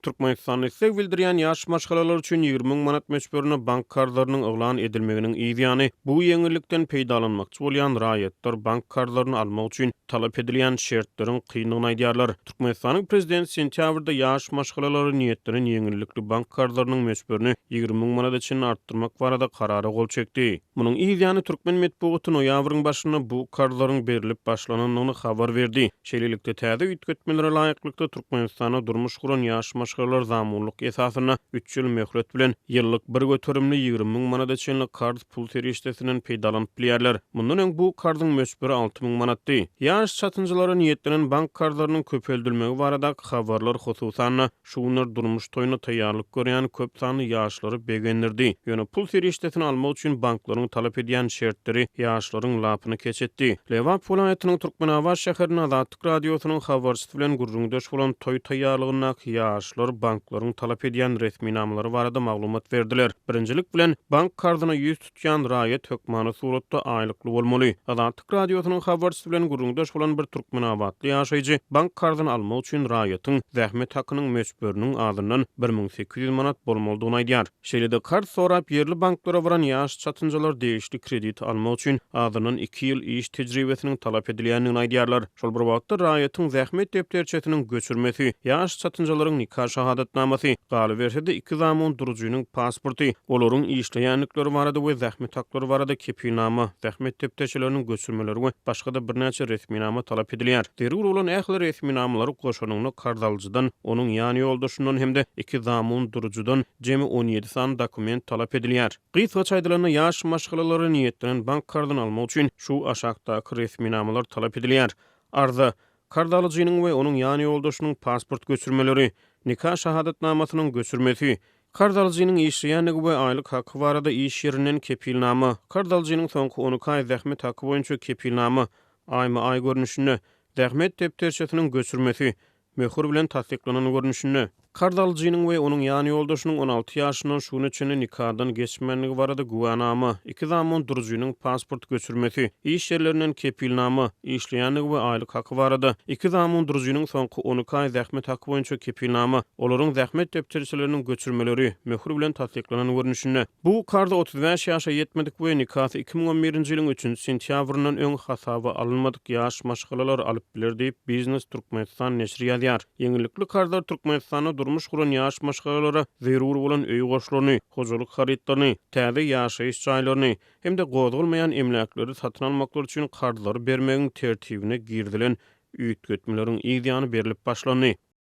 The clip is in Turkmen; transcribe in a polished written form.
Türkmenistan istek bildirýän ýaş maşgalalar üçin 20 000 manat meçberine bank kartlarynyň oglan edilmeginiň ýa-ni bu ýeňillikden peýdalanmakçy bolýan raýatlar bank kartlaryny almak üçin talap edilýän şertleriň kynlygyny aýdýarlar. Türkmenistanyň prezidenti sentýabrda ýaş maşgalalary niýetleriniň ýeňillikli bank kartlarynyň meçberini 20 000 manat üçin artdyrmak barada karara gol çekdi. Munyň ýa-ni türkmen medeniýeti noýabryň başynda bu kartlaryň berilip başlananyny habar berdi. Şeýlelikde täze üýtgetmelere laýyklykda Türkmenistana durmuş guran ýaş maşgalalar zamurlyk esasyna 3 ýyl möhlet bilen ýyllyk bir göterimli 20 000 manat üçin kart pul terişdesinden peýdalanyp bilýärler. Mundan öň bu kartyň meçberi 6 000 manatdy. Ýaş satynjylaryň niýetlenen bank kartlarynyň köpeldilmegi barada habarlar hususan şuňlar durmuş toýuna taýýarlyk görýän köp sanly ýaşlary begendirdi. Ýöne pul terişdesini almak üçin banklaryň talap edýän şertleri ýaşlaryň lapyny keçetdi. Lewap vilayatynyň Türkmenabad şäheriniň Azatlyk radiosynyň habarçysy bilen gurrundaş bolan toý taýýarlygyna ýaşlar banklaryň talap edýän resmi namlary barada maglumat berdiler. Birinjilik bilen bank kartyna ýüz tutýan raýat hökmany suratda aýlykly bolmaly. Azatlyk radiosynyň habarçysy bilen gurrundaş bolan bir Türkmenabadly ýaşaýjy bank kartyny almak üçin raýatyň zähmet hakynyň meçberiniň adyndan 1800 manat bolmalydygyny aýdýar. Şeýlede kart sorap ýerli banklara baran ýaş satynjylar degişli kredit almak üçin adyndan 2 ýyl iş tejribesiniň talap edilýänini aýdýarlar. Şol bir wagtda raýatyň zähmet depderçetiniň göçürmesi, ýaş satynjylaryň nikah şahadatnamasy, galy bersede 2 zaman durucuynyň pasporty, olaryň işleýänlikleri barada we zähmet haklary barada kepilnama, zähmet depderçeleriniň göçürmeleri we başga-da birnäçe resminama talap edilýär. Derul bolan ähli resminamalar goşanyny kardalyjydan, onuň ýany ýoldaşyndan hemde 2 zaman durucudan jemi 17 san dokument talap edilýär. Gysgaça aýdylan ýaş maşgalalary niýetlenen bank kartyny almak üçin şu aşagdaky resminamalar talap edilýär. Arza kardalyjynyň we onuň ýany ýoldaşynyň pasport göçürmeleri, nikah şahadatnamasynyň göçürmesi, kardalyjynyň işleýänligi we aýlyk haky barada iş ýerinden kepilnama, kardalyjynyň soňky 12 aý zähmet haky boýunça kepilnama, aýma-aý görnüşini, zähmet depderçesiniň göçürmesi, möhür bilen tasdiklanan görnüşini, kardalyjynyň we onuň ýany ýoldaşynyň 16 ýaşyndan şuny üçin nikahdan geçmenligi barada guwanama, 2 zaman durucuynyň pasport göçürmesi, iş ýerlerinden kepilnama, işleýänligi we aýlyk haky barada 2 zaman durucuynyň soňky 12 aý zähmet haky boýunça kepilnama, olaryň zähmet depderçeleriniň göçürmeleri, möhür bilen tasdiklanan görnüşini. Bu karda 35 ýaşa ýetmedik we nikahı 2011-nji ýylyň 3 sentýabryndan öň hasaba alınmadyk ýaş maşgalalar alyp biler diýip Biznes Türkmenistan neşri ýazýar. Ýeňillikli kardar Türkmenistana durmuş guran ýaş maşgalalara zerur bolan öý goşlaryny, hojalyk haritlaryny, täze ýaşaýyş jaýlaryny hemde gozulmaýan emlakları satyn almaklar üçin kartlar bermegiň tertibine girdilen üýtgetmeleriň ýygyny berilip başlandy.